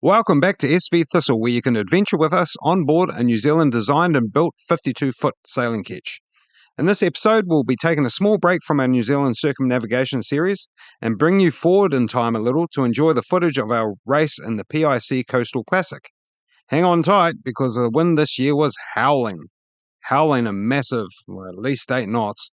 Welcome back to SV Thistle, where you can adventure with us on board a New Zealand designed and built 52-foot sailing ketch. In this episode, we'll be taking a small break from our New Zealand circumnavigation series and bring you forward in time a little to enjoy the footage of our race in the PIC Coastal Classic. Hang on tight, because the wind this year was howling a massive, at least 8 knots.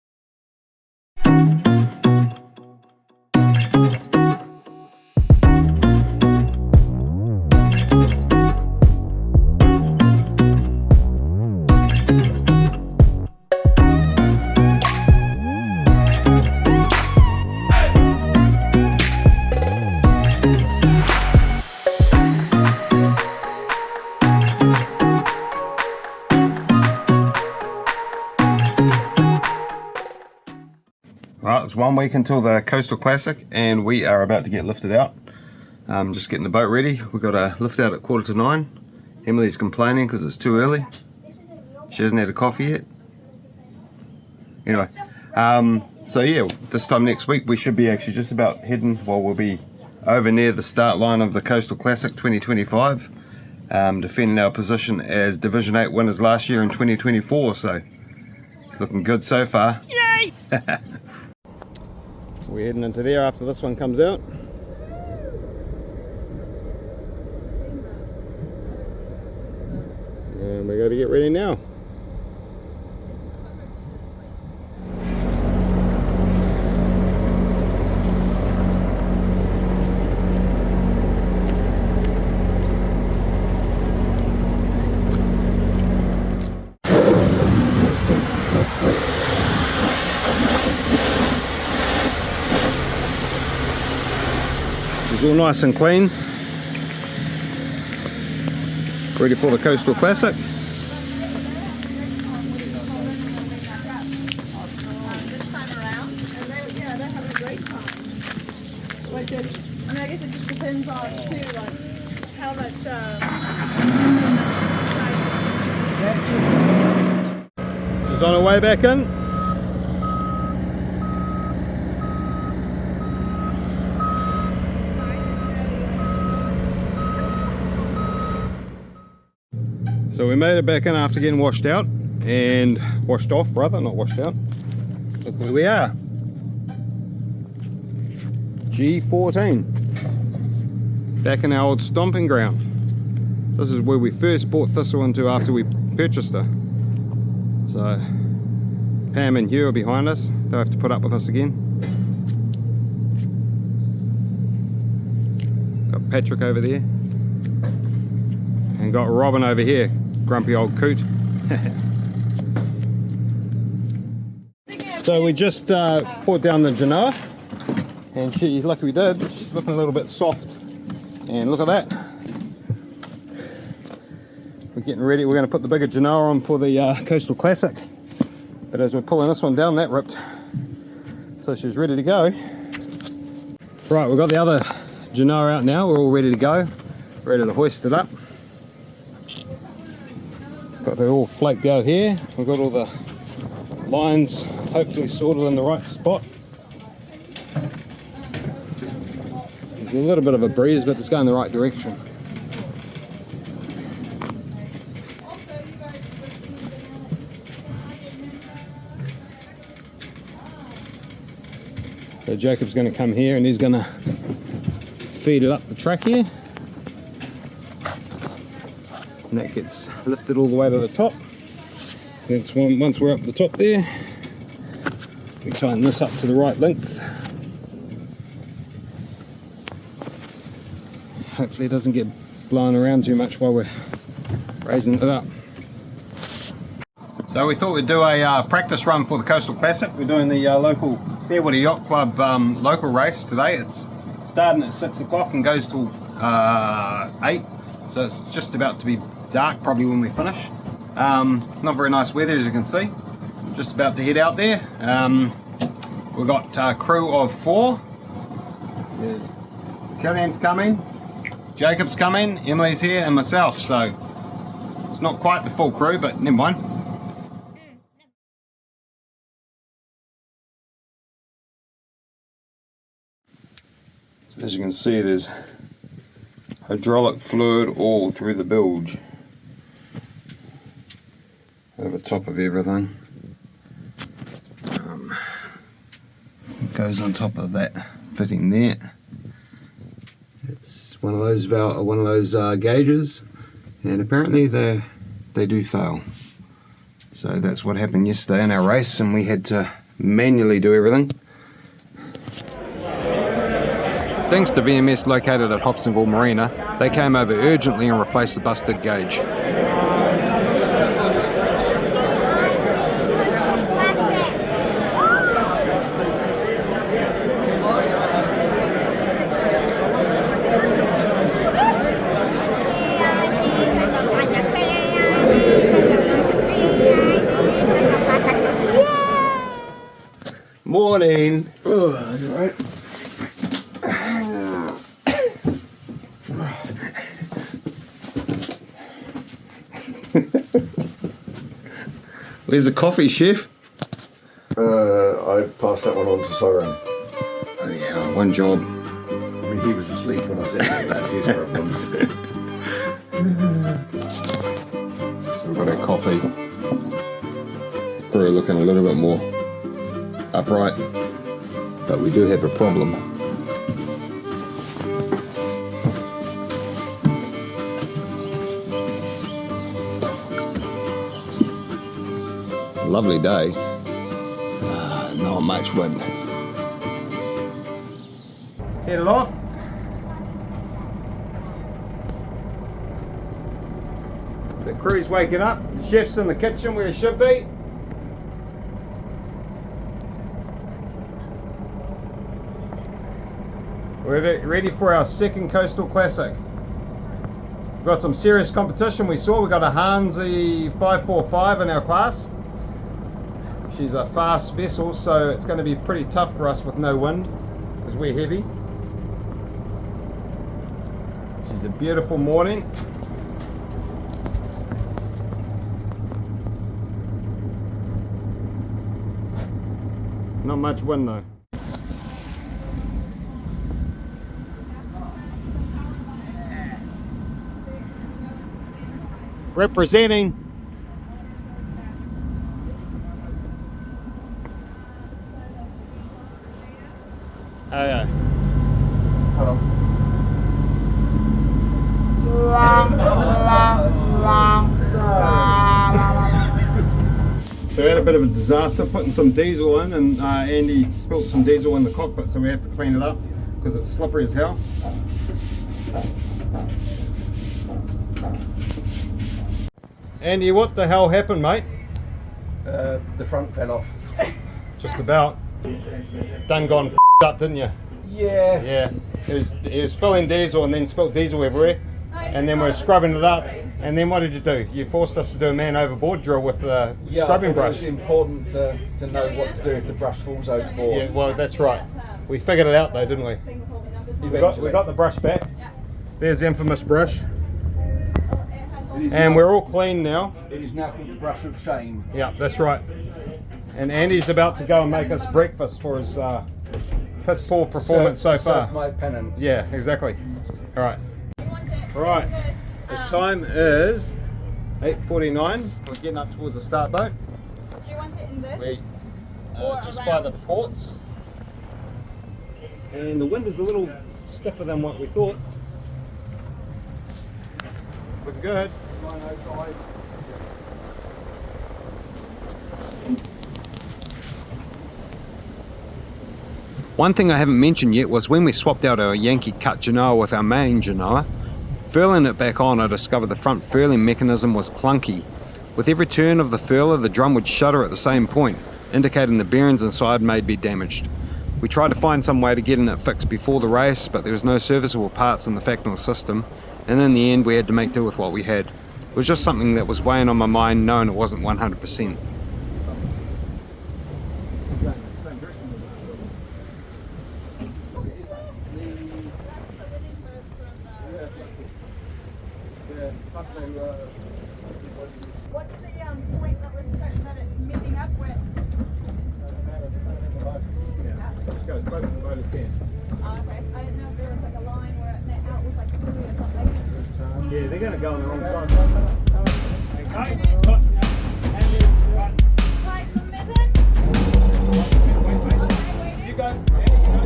Right, it's 1 week until the Coastal Classic and we are about to get lifted out. Just getting the boat ready. We've got a lift out at 8:45. Emily's complaining because it's too early. She hasn't had a coffee yet. Anyway, so yeah, this time next week we should be actually just about heading, well, we'll be over near the start line of the Coastal Classic 2025, defending our position as Division 8 winners last year in 2024, so it's looking good so far. Yay! We're heading into there after this one comes out. And we got to get ready now. It's all nice and clean, ready for the Coastal Classic. This time around, and they're having a great time. Like I guess it just depends on too, like how much. She's on her way back in. So we made it back in after getting washed out, and washed off rather, not washed out. Look where we are. G14. Back in our old stomping ground. This is where we first brought Thistle into after we purchased her. So Pam and Hugh are behind us. They'll have to put up with us again. Got Patrick over there. And got Robin over here. Grumpy old coot. So we just poured down the genoa, and she's lucky we did. She's looking a little bit soft, and look at that. We're getting ready. We're going to put the bigger genoa on for the Coastal Classic, but as we're pulling this one down, that ripped, so she's ready to go. Right, we've got the other genoa out now. We're all ready to go, ready to hoist it up. Got it all flaked out here. We've got all the lines hopefully sorted in the right spot. There's a little bit of a breeze, but it's going the right direction. So Jacob's going to come here and he's going to feed it up the track here. And that gets lifted all the way to the top. Once we're up the top there, we tighten this up to the right length. Hopefully it doesn't get blown around too much while we're raising it up. So we thought we'd do a practice run for the Coastal Classic. We're doing the local Fairwater Yacht Club local race today. It's starting at 6 o'clock and goes till 8. So it's just about to be dark probably when we finish. Not very nice weather, as you can see. Just about to head out there. We've got a crew of 4. There's Killian's coming, Jacob's coming, Emily's here, and myself. So it's not quite the full crew, but never mind. So as you can see, there's hydraulic fluid all through the bilge, over top of everything. Goes on top of that fitting there. It's one of those gauges, and apparently they do fail. So that's what happened yesterday in our race, and we had to manually do everything. Thanks to VMS located at Hobsonville Marina, they came over urgently and replaced the busted gauge. Morning. Oh, you right? Where's the coffee, chef? I passed that one on to Siren. Oh yeah, one job. I mean, he was asleep when I said that. That's his problem. So we've got our coffee. Crew looking a little bit more upright, but we do have a problem. Lovely day. Not much wind. Headed off. The crew's waking up. The chef's in the kitchen where he should be. We're ready for our second Coastal Classic. We've got some serious competition. We got a Hansi 545 in our class. She's a fast vessel, so it's going to be pretty tough for us with no wind because we're heavy. She's a beautiful morning. Not much wind though. Representing yeah. Hello. So we had a bit of a disaster putting some diesel in, and Andy spilt some diesel in the cockpit, so we have to clean it up because it's slippery as hell. Andy, what the hell happened, mate? The front fell off. Just about. Done gone up, didn't you? Yeah. Yeah. It was filling diesel and then spilt diesel everywhere. And then we're scrubbing it up. And then what did you do? You forced us to do a man overboard drill with the scrubbing brush. It's important to know what to do if the brush falls overboard. Yeah, well, that's right. We figured it out though, didn't we? We got the brush back. There's the infamous brush. And we're all clean now. It is now called the brush of shame. Yeah, that's right. And Andy's about to go and make us breakfast for his piss poor performance so far. My penance. Yeah, exactly. All right. Right. The time is 8:49. We're getting up towards the start boat. Do you want it in this? We just around? by the ports. And the wind is a little stiffer than what we thought. Looking good. One thing I haven't mentioned yet was when we swapped out our Yankee cut genoa with our main genoa, furling it back on, I discovered the front furling mechanism was clunky. With every turn of the furler, the drum would shudder at the same point, indicating the bearings inside may be damaged. We tried to find some way to getting it fixed before the race, but there was no serviceable parts in the Facnal system, and in the end we had to make do with what we had. It was just something that was weighing on my mind, knowing it wasn't 100%. What's the point that it's meeting up with? Just go as close to the boat as can. Oh, okay. I didn't know if there was like a line where it met out with like a buoy or something. Yeah, they're going to go on the wrong side. Okay, look, and then right. Tighten the mizzen. Wait. You go. Yeah, you go.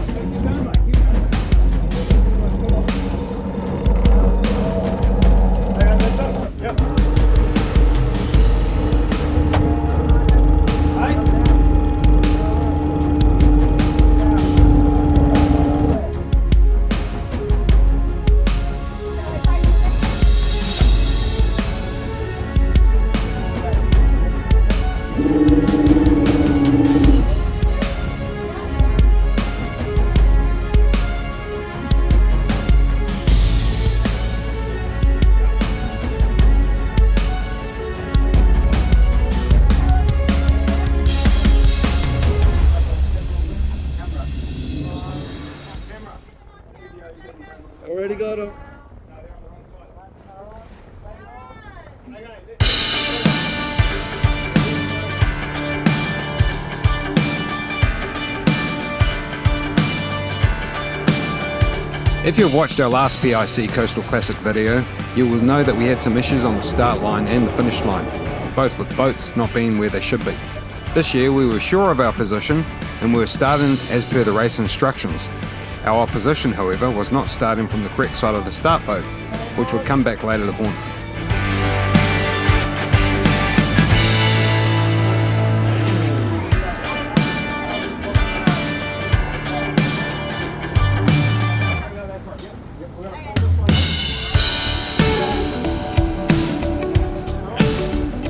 Keep going, mate. Keep going. Okay, that's up. Yep. Already got him. If you've watched our last PIC Coastal Classic video, you will know that we had some issues on the start line and the finish line, both with boats not being where they should be. This year we were sure of our position and we were starting as per the race instructions. Our opposition, however, was not starting from the correct side of the start boat, which would come back later to haunt.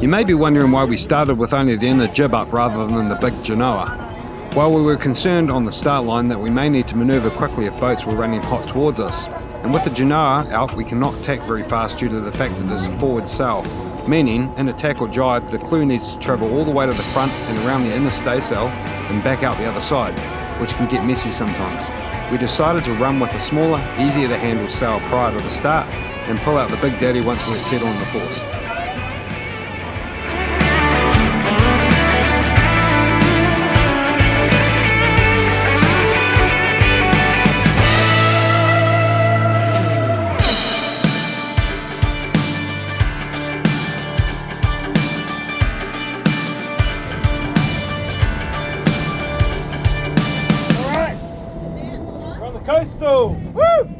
You may be wondering why we started with only the inner jib up rather than the big genoa. Well, we were concerned on the start line that we may need to manoeuvre quickly if boats were running hot towards us. And with the genoa out, we cannot tack very fast due to the fact that it's a forward sail, meaning in a tack or jibe the clew needs to travel all the way to the front and around the inner staysail and back out the other side, which can get messy sometimes. We decided to run with a smaller, easier to handle sail prior to the start and pull out the big daddy once we're set on the course. Coastal! Woo!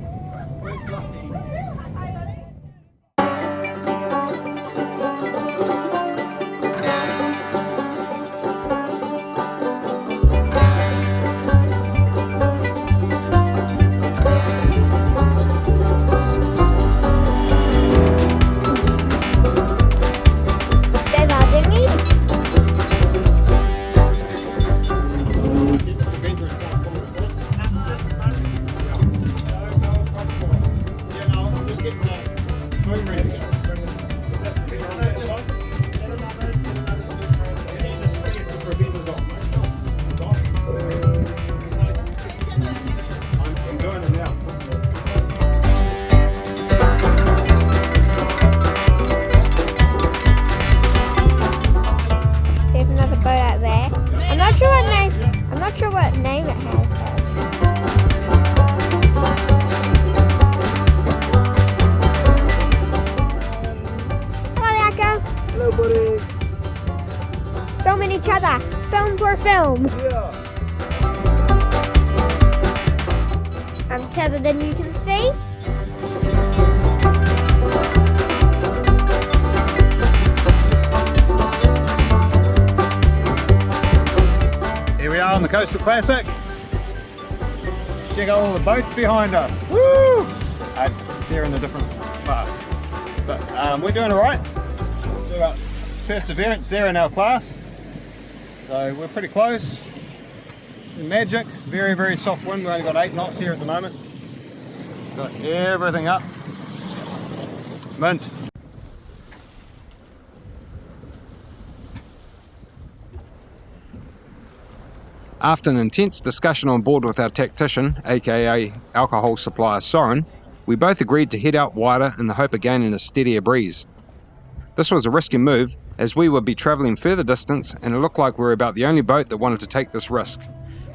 Filming each other. Film for film. Yeah. I'm tethered and you can see. Here we are on the Coastal Classic. Check out all the boats behind us. Woo! They're in a different class. But we're doing alright. We've got Perseverance there in our class. So we're pretty close. Magic, very, very soft wind. We've only got 8 knots here at the moment. Got everything up. Mint. After an intense discussion on board with our tactician, aka alcohol supplier Soren, we both agreed to head out wider in the hope of gaining a steadier breeze. This was a risky move, as we would be travelling further distance and it looked like we were about the only boat that wanted to take this risk.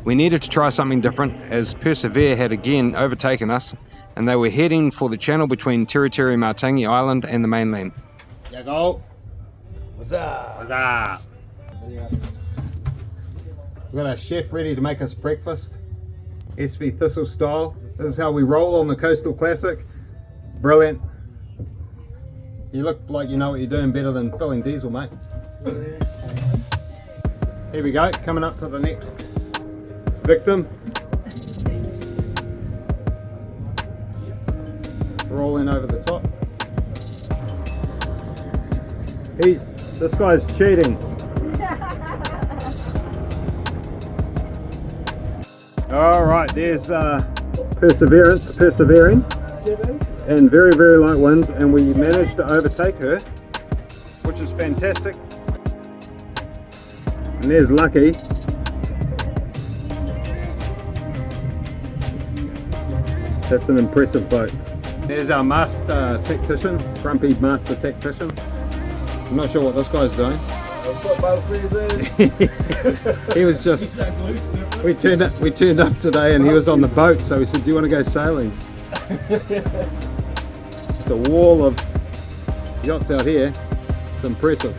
We needed to try something different as Persevere had again overtaken us and they were heading for the channel between Teritiri Martangi Island and the mainland. Yeah, go. What's up? What's up? We've got our chef ready to make us breakfast, SV Thistle style. This is how we roll on the Coastal Classic. Brilliant. You look like you know what you're doing better than filling diesel, mate. Here we go, coming up to the next victim. Rolling over the top. This guy's cheating. All right, there's persevering, and very, very light winds, and we managed to overtake her, which is fantastic. And there's Lucky. That's an impressive boat. There's our master tactician, grumpy master tactician. I'm not sure what this guy's doing. What's up, rivalries? He was just, we turned up today and he was on the boat, so we said, do you want to go sailing? It's a wall of yachts out here. It's impressive.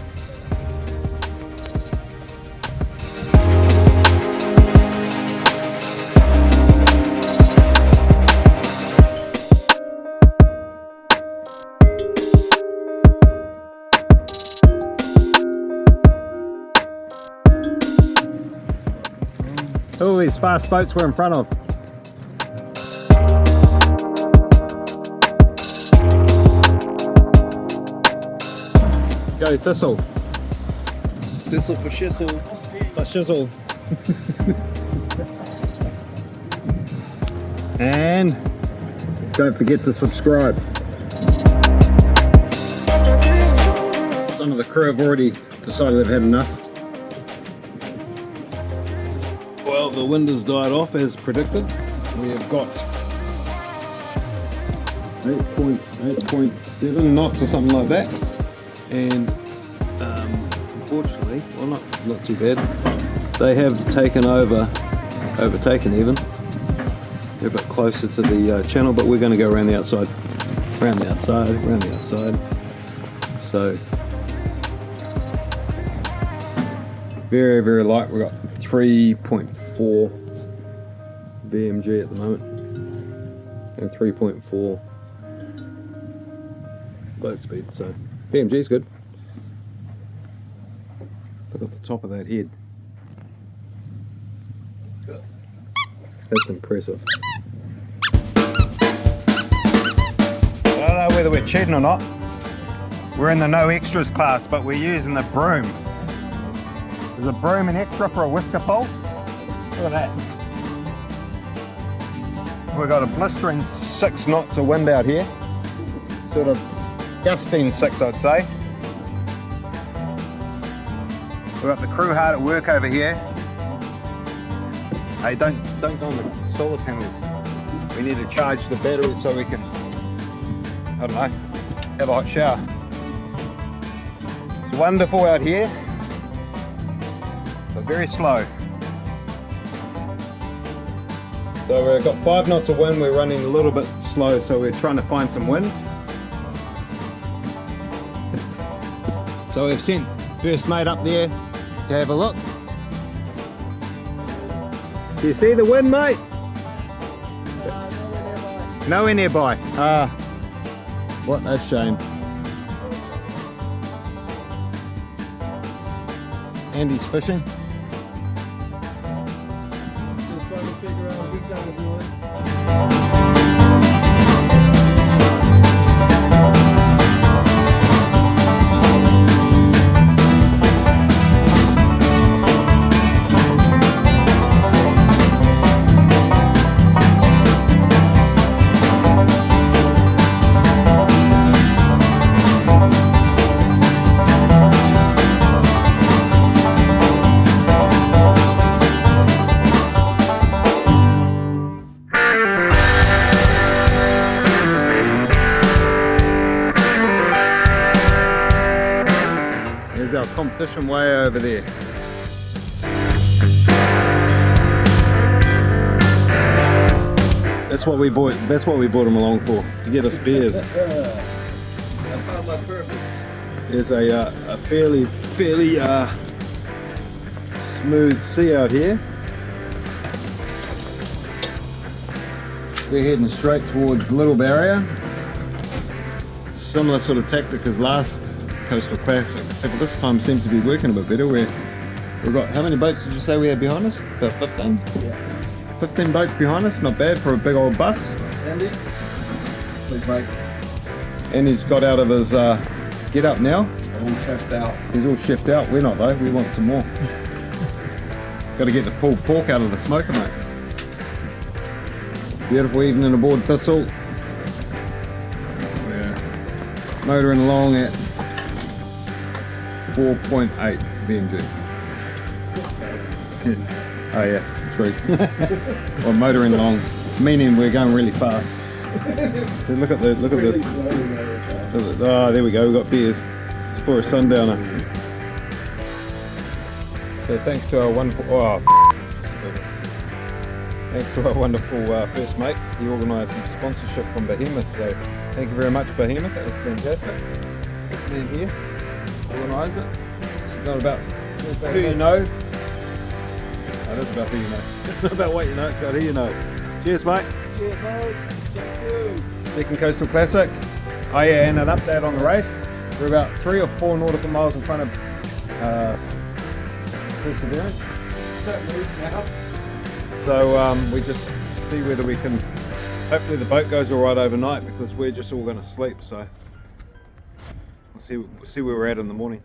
All these fast boats we're in front of. Go Thistle. Thistle for shizzle. For shizzle. And don't forget to subscribe. Some of the crew have already decided they've had enough. Well, the wind has died off as predicted. We have got 8.7 knots or something like that. And unfortunately, well, not too bad. They have overtaken even. They're a bit closer to the channel, but we're going to go around the outside, around the outside. So very, very light. We've got 3.4 BMG at the moment and 3.4 boat speed, so BMG is good. Look at the top of that head. That's impressive. I don't know whether we're cheating or not. We're in the no extras class, but we're using the broom. There's a broom and extra for a whisker pole. Look at that. We've got a blistering 6 knots of wind out here. Sort of gusting 6, I'd say. We've got the crew hard at work over here. Hey, don't go on the solar panels. We need to charge the battery so we can, I don't know, have a hot shower. It's wonderful out here, but very slow. So we've got 5 knots of wind, we're running a little bit slow, so we're trying to find some wind. So we've sent first mate up there to have a look. Do you see the wind, mate? Nowhere nearby. Ah, what a shame. Andy's fishing. Just trying to figure out what this guy's doing. There's our competition way over there. That's what we bought. That's what we brought him along for, to get us beers. I found my purpose. There's a fairly smooth sea out here. We're heading straight towards Little Barrier. Similar sort of tactic as last Coastal Classic, except this time seems to be working a bit better. We've got, how many boats did you say we had behind us? About 15? Yeah. 15 boats behind us, not bad for a big old bus. Andy? Please, mate. And he's got out of his get up now. I'm all chefed out. He's all chefed out. We're not though, we want some more. Got to get the pulled pork out of the smoker, mate. Beautiful evening aboard Thistle. We're motoring along at 4.8 BMG. Oh yeah, true. Well, motoring along, meaning we're going really fast. Look at the. Oh, there we go. We've got beers. It's for a sundowner. So thanks to our wonderful. Thanks to our wonderful first mate. He organised some sponsorship from Behemoth. So thank you very much, Behemoth. That was fantastic. This man here organised it. It's not about who you know. Oh, that's about who you know. It's not about what you know, it's about who you know. Cheers, mate. Cheers, mates. Thank you. Second Coastal Classic. Oh yeah, and an update on the race. We're about 3 or 4 nautical miles in front of Perseverance. So we just see whether we can, hopefully the boat goes alright overnight, because we're just all going to sleep, so we'll see where we're at in the morning.